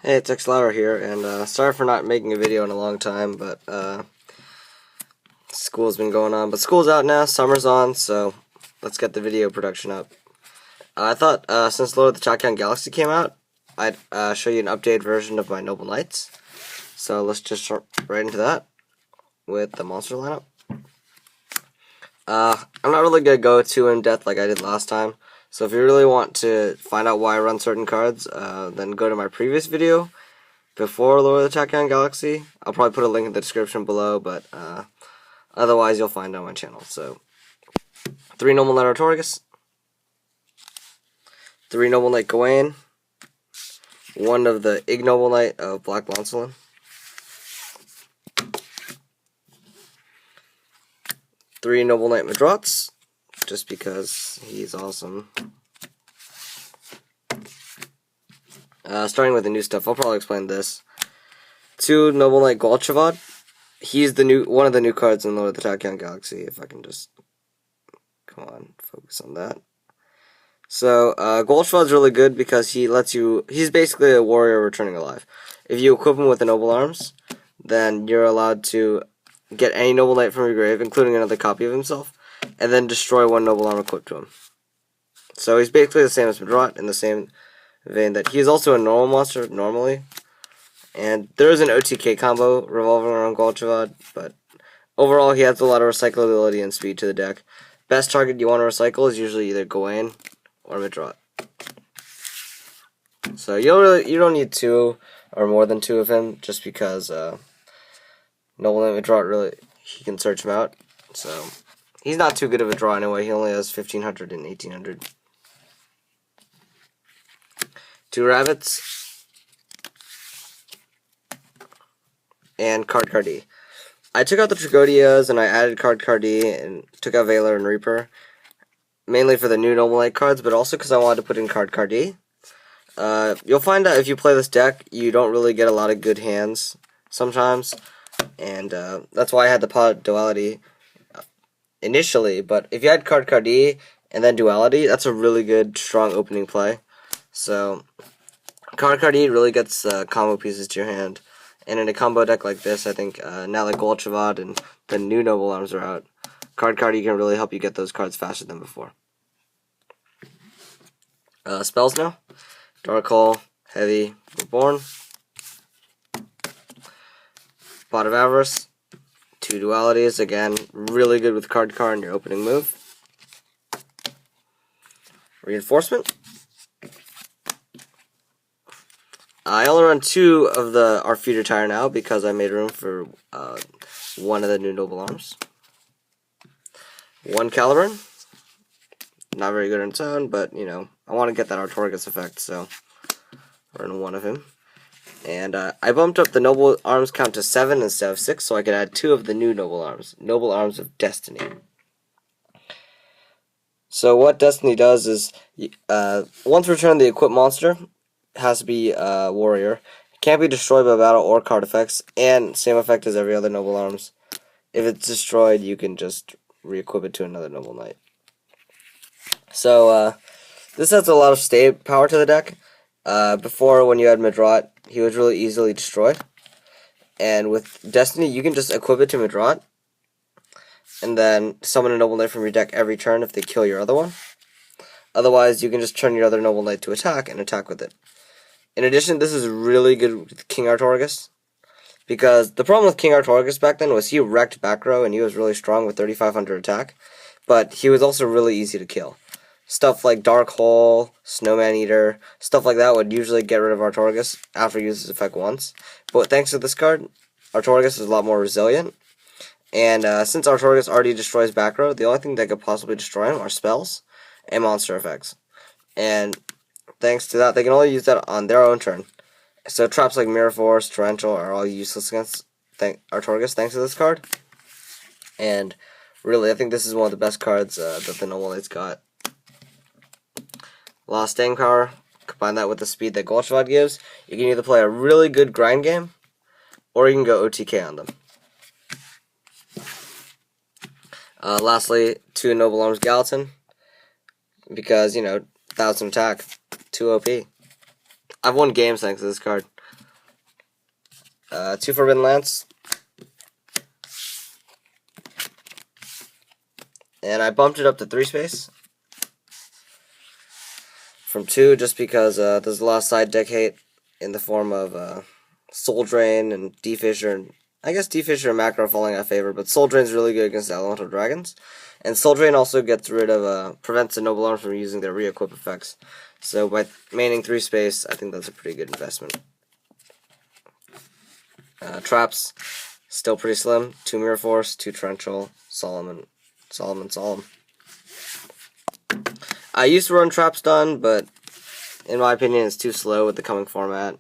Hey, it's XLauer here, and sorry for not making a video in a long time, but school's been going on. But school's out now, summer's on, so let's get the video production up. I thought since Lord of the Tachyon Galaxy came out, I'd show you an updated version of my Noble Knights. So let's just jump right into that with the monster lineup. I'm not really going to go too in-depth like I did last time. So if you really want to find out why I run certain cards, then go to my previous video before Lord of the Tachyon Galaxy. I'll probably put a link in the description below, but otherwise you'll find it on my channel. So, 3 Noble Knight Artorigus, 3 Noble Knight Gawain, 1 of the Ignoble Knight of Black Loncelin, 3 Noble Knight Madrots, just because he's awesome. Starting with the new stuff, I'll probably explain this. 2 Noble Knight Golchavad. He's the one of the new cards in Lord of the Tachyon Galaxy. If I can just focus on that. So Golchvad's really good because he's basically a warrior returning alive. If you equip him with the Noble Arms, then you're allowed to get any Noble Knight from your grave, including another copy of himself, and then destroy 1 Noble Arm equipped to him. So he's basically the same as Madrot in the same vein that he is also a normal monster normally, and there is an OTK combo revolving around Golchavad, but overall he has a lot of recyclability and speed to the deck. Best target you want to recycle is usually either Gawain or Madrot. So you don't need 2 or more than 2 of him, just because Noble Knight Madrot he can search him out. So he's not too good of a draw anyway. He only has 1500 and 1800. 2 rabbits, and Card Cardi. I took out the Trigodias and I added Card Cardi and took out Valor and Reaper, mainly for the new Noble Knight cards, but also because I wanted to put in Card Cardi. You'll find that if you play this deck, you don't really get a lot of good hands sometimes, and that's why I had the Pod Duality initially. But if you had Card Cardi and then Duality, that's a really good, strong opening play. So, Card Cardi really gets combo pieces to your hand. And in a combo deck like this, I think now that Golchavad and the new Noble Arms are out, Card Cardi can really help you get those cards faster than before. Spells now. Dark Hole, Heavy, Reborn. Pot of Avarice. 2 Dualities, again, really good with Card in your opening move. Reinforcement. I only run 2 of our feeder tire now because I made room for 1 of the new Noble Arms. 1 Caliburn. Not very good on its own, but, I want to get that Artorigus effect, so I run 1 of him. And I bumped up the Noble Arms count to 7 instead of 6, so I could add 2 of the new Noble Arms. Noble Arms of Destiny. So what Destiny does is, once returned, the equipped monster has to be warrior. It can't be destroyed by battle or card effects, and same effect as every other Noble Arms. If it's destroyed, you can just re-equip it to another Noble Knight. So this adds a lot of stay power to the deck. Before, when you had Madrot, he was really easily destroyed. And with Destiny, you can just equip it to Madrot, and then summon a Noble Knight from your deck every turn if they kill your other one. Otherwise, you can just turn your other Noble Knight to attack and attack with it. In addition, this is really good with King Artorigus, because the problem with King Artorigus back then was he wrecked back row and he was really strong with 3500 attack, but he was also really easy to kill. Stuff like Dark Hole, Snowman Eater, stuff like that would usually get rid of Artorigus after he uses his effect once. But thanks to this card, Artorigus is a lot more resilient, and since Artorigus already destroys back row, the only thing that could possibly destroy him are spells and monster effects. And thanks to that, they can only use that on their own turn. So traps like Mirror Force, Torrential are all useless against Artorigus thanks to this card. And really, I think this is one of the best cards that the Noble Knight's got. A lot of staying power. Combine that with the speed that Golchavad gives. You can either play a really good grind game, or you can go OTK on them. Lastly, 2 Noble Arms Gallatin, because, 1000 attack, 2 OP. I've won games thanks to this card. 2 Forbidden Lance. And I bumped it up to 3 space from 2 just because there's a lot of side deck hate in the form of Soul Drain and D-Fissure. And I guess D-Fissure and Macro are falling out of favor, but Soul Drain's really good against Elemental Dragons. And Soul Drain also gets rid of, prevents the Noble Arms from using their re-equip effects. So by maining 3 space, I think that's a pretty good investment. Traps, still pretty slim. 2 Mirror Force, 2 Torrential, Solemn. I used to run Traps done, but in my opinion, it's too slow with the coming format.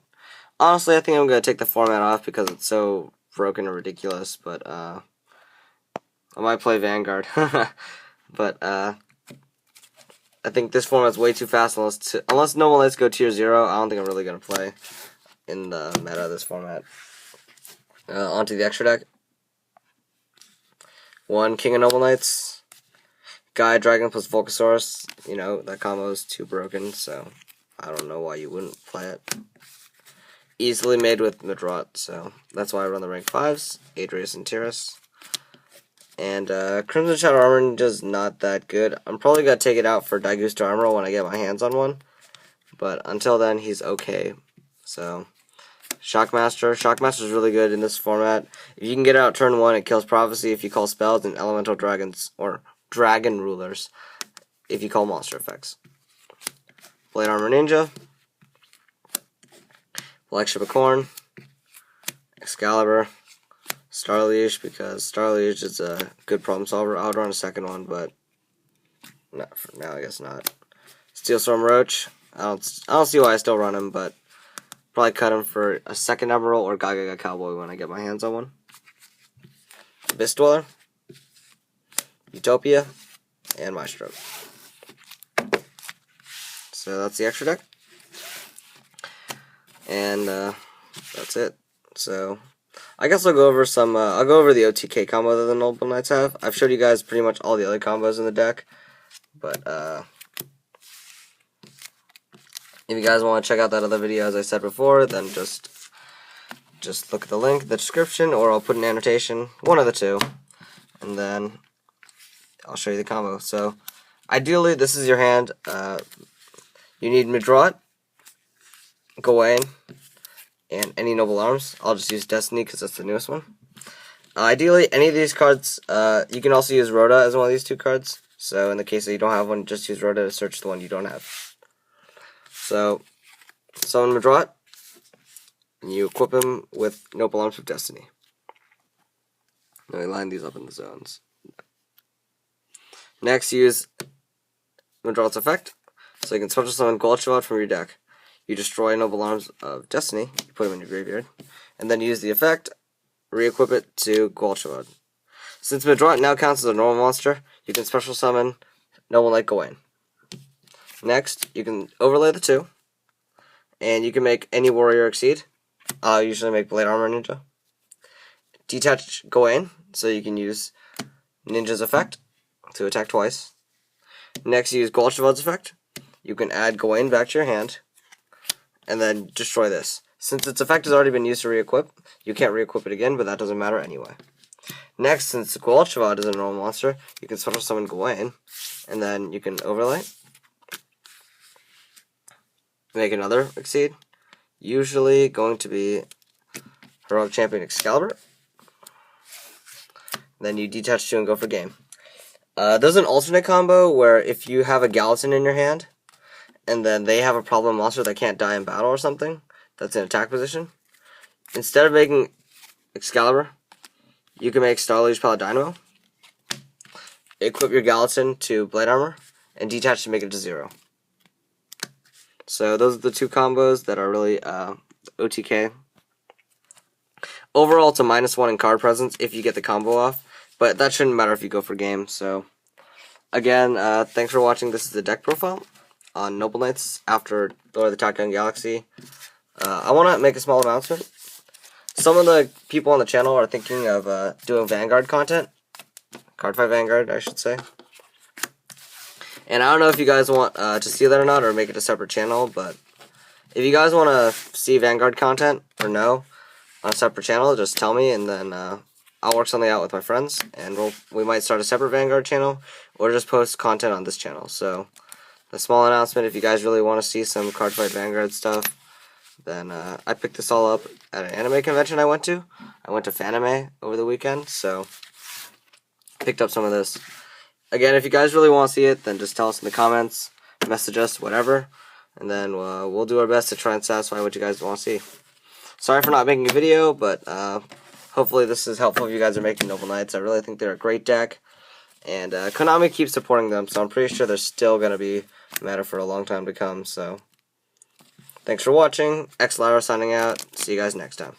Honestly, I think I'm going to take the format off because it's so broken and ridiculous, but I might play Vanguard. But I think this format's way too fast unless Noble Knights go tier 0. I don't think I'm really going to play in the meta of this format. Onto the extra deck. 1 King of Noble Knights. Guy Dragon plus Volcasaurus. You know, that combo is too broken, so I don't know why you wouldn't play it. Easily made with Midrot, so that's why I run the rank 5s. Adrius and Tyrus. And Crimson Shadow Armor Ninja's not that good. I'm probably going to take it out for Daigusto Armor when I get my hands on one. But until then, he's okay. So, Shockmaster. Shockmaster's really good in this format. If you can get it out turn 1, it kills Prophecy if you call spells, and Elemental Dragons, or Dragon Rulers, if you call monster effects. Blade Armor Ninja. Black Ship of Corn. Excalibur. Starliege, because Starliege is a good problem solver. I would run a second one, but not for now, I guess not. Steel Storm Roach. I don't see why I still run him, but probably cut him for a second Emerald or Gaga Cowboy when I get my hands on one. Abyss Dweller. Utopia. And Maestro. So that's the extra deck. And that's it. So I guess I'll go over some. I'll go over the OTK combo that the Noble Knights have. I've showed you guys pretty much all the other combos in the deck, but if you guys want to check out that other video, as I said before, then just look at the link in the description, or I'll put an annotation, one of the two, and then I'll show you the combo. So ideally, this is your hand. You need Midrot, Gawain, and any Noble Arms. I'll just use Destiny because that's the newest one. Ideally, any of these cards, you can also use Rhoda as one of these 2 cards. So in the case that you don't have one, just use Rhoda to search the one you don't have. So, summon Midrot, and you equip him with Noble Arms of Destiny. Now we line these up in the zones. Next, use Midrot's effect, so you can special summon Golchavad from your deck. You destroy Noble Arms of Destiny, you put them in your graveyard, and then use the effect, re-equip it to Golchavad. Since Midrot now counts as a normal monster, you can special summon Noble Knight Gawain. Next, you can overlay the 2, and you can make any warrior exceed. I'll usually make Blade Armor Ninja. Detach Gawain, so you can use Ninja's effect to attack twice. Next, use Golchavad's effect. You can add Gawain back to your hand, and then destroy this. Since its effect has already been used to re-equip, you can't re-equip it again, but that doesn't matter anyway. Next, since Golchavad is a normal monster, you can special summon Gawain, and then you can overlay. Make another exceed. Usually going to be Heroic Champion Excalibur. Then you detach 2 and go for game. There's an alternate combo where if you have a Gallatin in your hand, and then they have a problem monster that can't die in battle or something, that's in attack position, instead of making Excalibur, you can make Starliege Paladino, equip your Gallatin to Blade Armor, and detach to make it to 0. So those are the 2 combos that are really OTK. Overall, it's a -1 in card presence if you get the combo off, but that shouldn't matter if you go for game. So again, thanks for watching. This is the deck profile on Noble Knights after Lord of the Tachyon Galaxy. I want to make a small announcement. Some of the people on the channel are thinking of doing Vanguard content. Card fight Vanguard, I should say. And I don't know if you guys want to see that or not, or make it a separate channel, but if you guys want to see Vanguard content, or no, on a separate channel, just tell me, and then I'll work something out with my friends, and we might start a separate Vanguard channel, or just post content on this channel. So, a small announcement, if you guys really want to see some Cardfight Vanguard stuff, then I picked this all up at an anime convention I went to. I went to Fanime over the weekend, so picked up some of this. Again, if you guys really want to see it, then just tell us in the comments, message us, whatever, and then we'll do our best to try and satisfy what you guys want to see. Sorry for not making a video, but hopefully this is helpful if you guys are making Noble Knights. I really think they're a great deck, and Konami keeps supporting them, so I'm pretty sure they're still going to be meta for a long time to come. So, thanks for watching. XLauro signing out. See you guys next time.